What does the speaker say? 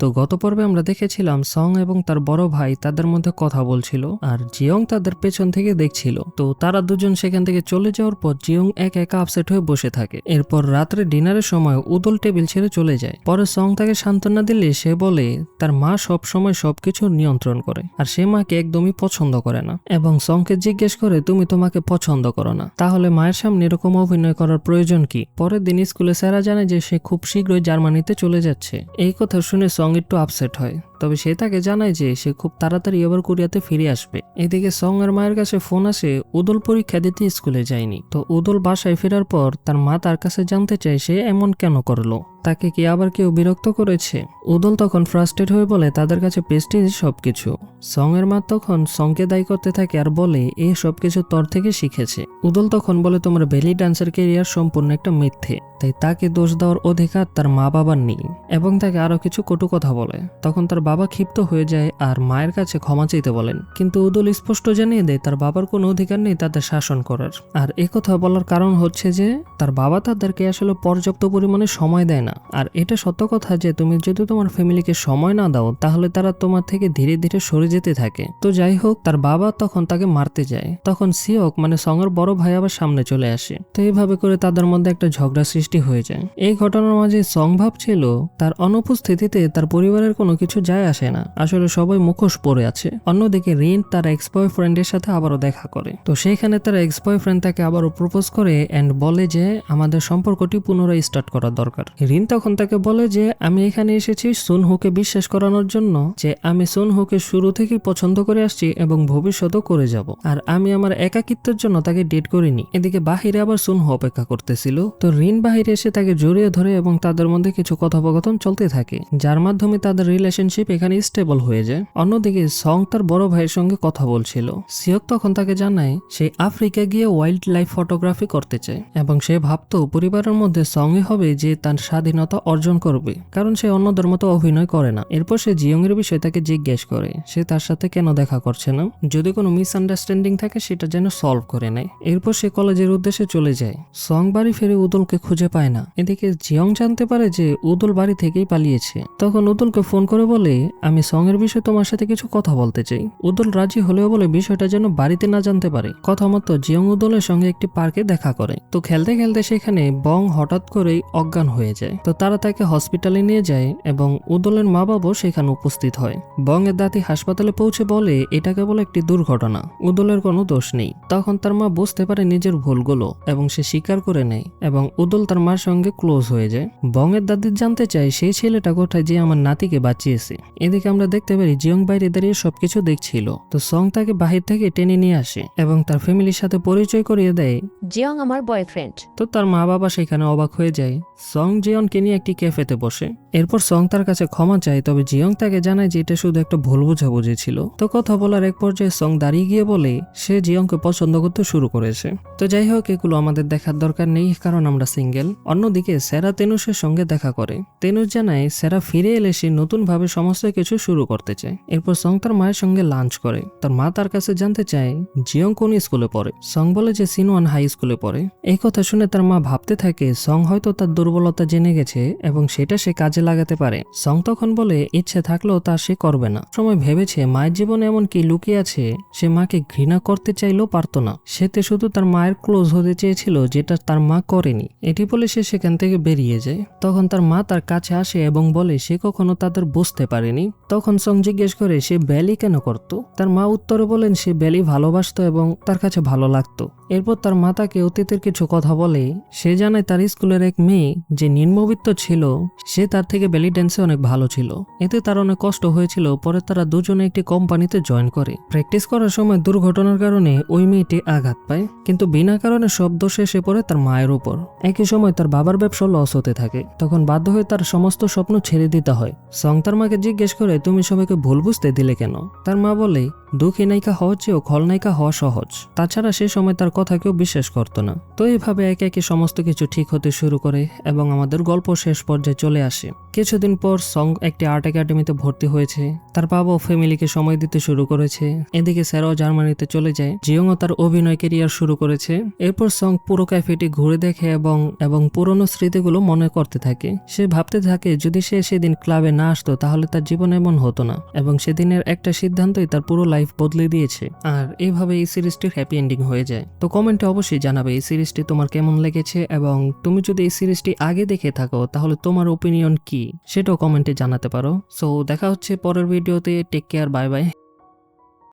তো গত পর্বে আমরা দেখেছিলাম সং এবং তার বড় ভাই তাদের মধ্যে কথা বলছিল আর জিয়ং তাদের পেছন থেকে দেখছিল। তো তারা দুজন সেখান থেকে চলে যাওয়ার পর জিয়ং একা একা আপসেট হয়ে বসে থাকে। এরপর রাত্রে ডিনারের সময় উদল টেবিল ছেড়ে চলে যায়। পরে সং তাকে সান্ত্বনা দিলে সে বলে তার মা সব সময় সবকিছু নিয়ন্ত্রণ করে আর সে মাকে একদমই পছন্দ করে না, এবং সংকে জিজ্ঞেস করে তুমি তোমাকে পছন্দ করো না, তাহলে মায়ের সামনে এরকম অভিনয় করার প্রয়োজন কি। পরের দিন স্কুলে স্যারা জানে যে সে খুব শীঘ্রই জার্মানিতে চলে যাচ্ছে। এই কথা শুনে সং একটু আপসেট হয়, তবে সে তাকে জানায় যে সে খুব তাড়াতাড়ি এবার কোরিয়াতে ফিরে আসবে। এদিকে সং এর মায়ের কাছে ফোন আসে উদল পরীক্ষা দিতে স্কুলে যায়নি। তো উদল বাসায় ফেরার পর তার মা তার কাছে জানতে চায় সে এমন কেন করলো, তাকে কি আবার কেউ বিরক্ত করেছে। উদল তখন ফ্রাস্ট্রেট হয়ে বলে তাদের কাছে প্রেস্টিজ সবকিছু। সং এর মা তখন সংকে দায়ী করতে থাকে আর বলে এই সবকিছু তোর থেকে শিখেছে। উদল তখন বলে তোমার বেলি ডান্সার ক্যারিয়ার সম্পূর্ণ একটা মিথ্যে, তাই তাকে দোষ দেওয়ার অধিকার তার মা বাবার নেই, এবং তাকে আরো কিছু কটু কথা বলে। তখন তার বাবা ক্ষিপ্ত হয়ে যায় আর মায়ের কাছে ক্ষমা চাইতে বলেন, কিন্তু উদল স্পষ্ট জানিয়ে দেয় তার বাবার কোনো অধিকার নেই তাদের শাসন করার। আর কথা বলার কারণ হচ্ছে যে তার বাবা তাদেরকে আসলে পর্যাপ্ত পরিমাণে সময় দেয় না। আর এটা সত্য কথা যে তুমি যদি তোমার ফ্যামিলিকে সময় না দাও তাহলে তারা তোমার থেকে ধীরে ধীরে সরে যেতে থাকে। তো যাই হোক, তার বাবা তখন তাকে মারতে যায়। তখন সিওক মানে সঙের বড় ভাই আবার সামনে চলে আসে। তো এইভাবে করে তাদের মধ্যে একটা ঝগড়া সৃষ্টি হয়ে যায়। এই ঘটনার মাঝে সং ভাবছিল তার অনুপস্থিতিতে তার পরিবারের কোনো কিছু যায় আসে না, আসলে সবাই মুখোশ পরে আছে। অন্যদিকে রিন তার এক্স বয়ফ্রেন্ডের সাথে আবারও দেখা করে। তো সেখানে তার এক্স বয়ফ্রেন্ড তাকে আবারও প্রপোজ করে এন্ড বলে যে আমাদের সম্পর্কটি পুনরায় স্টার্ট করা দরকার। রিন তখন তাকে বলে যে আমি এখানে এসেছি সুনহুকে বিশ্বাস করানোর জন্য যে আমি সুনহুকে শুরু থেকেই পছন্দ করে আসছি এবং ভবিষ্যতও করে যাব, আর আমি আমার একাকিত্বের জন্য তাকে ডেট করিনি। এদিকে বাহিরে আবার সুনহু অপেক্ষা করতেছিল। তো রিন বাহিরে এসে তাকে জড়িয়ে ধরে এবং তাদের মধ্যে কিছু কথোপকথন চলতে থাকে, যার মাধ্যমে তাদের রিলেশনশিপ এখানে স্টেবল হয়ে যায়। অন্যদিকে সং তার বড় ভাইয়ের সঙ্গে কথা বলছিল। সিওক তখন তাকে জানায় সে আফ্রিকা গিয়ে ওয়াইল্ড লাইফ ফটোগ্রাফি করতে চায়, এবং সে ভাবতো পরিবারের মধ্যে সঙ্গে হবে যে তার স্বাধীনতা অর্জন করবে, কারণ সে অন্যদের মতো অভিনয় করে না। এরপর সে জিয়ং এর বিষয়ে তাকে জিজ্ঞেস করে সে তার সাথে কেন দেখা করছে না, যদি কোনো মিসআন্ডারস্ট্যান্ডিং থাকে সেটা যেন সলভ করে নেয়। এরপর সে কলেজের উদ্দেশ্যে চলে যায়। সং বাড়ি ফিরে উদলকে খুঁজে পায় না। এদিকে জিয়ং জানতে পারে যে উদল বাড়ি থেকেই পালিয়েছে। তখন উদলকে ফোন করে বলে আমি সং এর বিষয়ে তোমার সাথে কিছু কথা বলতে চাই। উদল রাজি হলেও বলে বিষয়টা যেন বাড়িতে না জানতে পারে। কথা মতো জিয়ং উদলের সঙ্গে একটি পার্কে দেখা করে। তো খেলতে খেলতে সেখানে বং হঠাৎ করেই অজ্ঞান হয়ে যায়। তো তারা তাকে হসপিটালে নিয়ে যায় এবং উদলের মা বাবাও সেখানে উপস্থিত হয়। বং এর দাদি হাসপাতালে পৌঁছে বলে এটা কেবল একটি দুর্ঘটনা, উদলের কোনো দোষ নেই। তখন তার মা বুঝতে পারে নিজের ভুলগুলো এবং সে স্বীকার করে নেয়, এবং উদল তার মার সঙ্গে ক্লোজ হয়ে যায়। বং এর দাদি জানতে চায় সেই ছেলেটা কোথায় যে আমার নাতিকে বাঁচিয়েছে। এদিকে আমরা দেখতে পারি জিয়ং বাইরে দাঁড়িয়ে সবকিছু দেখছিল। তো সং তাকে বাহির থেকে টেনে নিয়ে আসে এবং তার ফ্যামিলির সাথে পরিচয় করিয়ে দেয়। জিয়ং আমার বয়ফ্রেন্ড। তো তার মা বাবা সেখানে অবাক হয়ে যায়। সং জিয়নকে নিয়ে একটি ক্যাফেতে বসে। এরপর সং তার কাছে ক্ষমা চায়, তবে জিয়ং তাকে জানায় যে এটা শুধু একটা ভুল বোঝাবুঝি ছিল। তো কথা বলার এক পর্যায়ে সং দাঁড়িয়ে গিয়ে বলে সে জিয়ংকে পছন্দ করতে শুরু করেছে। তো যাই হোক, এগুলো আমাদের দেখার দরকার নেই কারণ আমরা সিঙ্গেল। অন্যদিকে সেরা তেনুসের সঙ্গে দেখা করে। তেনুস জানায় সেরা ফিরে এলে সে নতুন ভাবে সমস্ত কিছু শুরু করতে চায়। এরপর সং তার মায়ের সঙ্গে লাঞ্চ করে। তার মা তার কাছে জানতে চায় জিয়ং কোন স্কুলে পড়ে। সং বলে যে সিনওয়ান হাই স্কুলে পড়ে। এই কথা শুনে তার মা ভাবতে থাকে সং হয়তো তার দুর্বলতা জেনে গেছে এবং সেটা সে কাজে লাগাতে পারে। সং তখন বলে ইচ্ছে থাকলেও তা সে করবে না। সময় ভেবেছে মায়ের জীবনে এমন কি লুকিয়ে আছে, সে মাকে ঘৃণা করতে চাইলেও পারতো না। সেতে শুধু তার মায়ের ক্লোজ হতে চেয়েছিল, যেটা তার মা করেনি। এটি বলে সে সেখান থেকে বেরিয়ে যায়। তখন তার মা তার কাছে আসে এবং বলে সে কখনো তাদের বুঝতে পারেনি। তখন সং জিজ্ঞেস করে সে ব্যালি কেন করত। তার মা উত্তরে বলেন সে ব্যালি ভালোবাসতো এবং তার কাছে ভালো লাগতো। এরপর তার মা তাকে অতীতের কিছু কথা বলে। সে জানায় তার স্কুলের এক মেয়ে যে নিম্নবিত্ত ছিল, সে তার থেকে বেলি ড্যান্সে অনেক ভালো ছিল। এতে তার অনেক কষ্ট হয়েছিল। পরে তারা দুজনে একটি কোম্পানিতে জয়েন করে। প্র্যাকটিস করার সময় দুর্ঘটনার কারণে ওই মেয়েটি আঘাত পায়, কিন্তু বিনা কারণে সব দোষ এসে পড়ে তার মায়ের উপর। একই সময় তার বাবার ব্যবসা লস হতে থাকে। তখন বাধ্য হয়ে তার সমস্ত স্বপ্ন ছেড়ে দিতে হয়। সং তার মাকে জিজ্ঞেস করে তুমি সবাইকে ভুল বুঝতে দিলে কেন। তার মা বলে দুঃখী নায়িকা হওয়া চেয়েও খলনায়িকা হওয়া সহজ। তাছাড়া সে সময় তার কথা কেউ বিশ্বাস করতো না। তো এইভাবে একে একে সমস্ত কিছু ঠিক হতে শুরু করে এবং আমাদের গল্প শেষ পর্যায়ে চলে আসে। কিছুদিন পর সং একটি আর্ট একাডেমিতে ভর্তি হয়েছে। তার বাবাও ফ্যামিলিকে সময় দিতে শুরু করেছে। এদিকে স্যারও জার্মানিতে চলে যায়। জিয়ংও তার অভিনয় ক্যারিয়ার শুরু করেছে। এরপর সং পুরো ক্যাফেটি ঘুরে দেখে এবং পুরনো স্মৃতিগুলো মনে করতে থাকে। সে ভাবতে থাকে যদি সে সেদিন ক্লাবে না আসতো তাহলে তার জীবন এমন হতো না, এবং সেদিনের একটা সিদ্ধান্তই তার পুরো লাইফ বদলে দিয়েছে। আর এইভাবে এই সিরিজটির হ্যাপি এন্ডিং হয়ে যায়। তো কমেন্টে অবশ্যই জানাবে এই সিরিজটি তোমার কেমন লেগেছে, এবং তুমি যদি এই সিরিজটি আগে দেখে থাকো তাহলে তোমার ওপিনিয়ন কি সেটাও কমেন্টে জানাতে পারো। সো দেখা হচ্ছে পরের ভিডিওতে। Take care, bye by.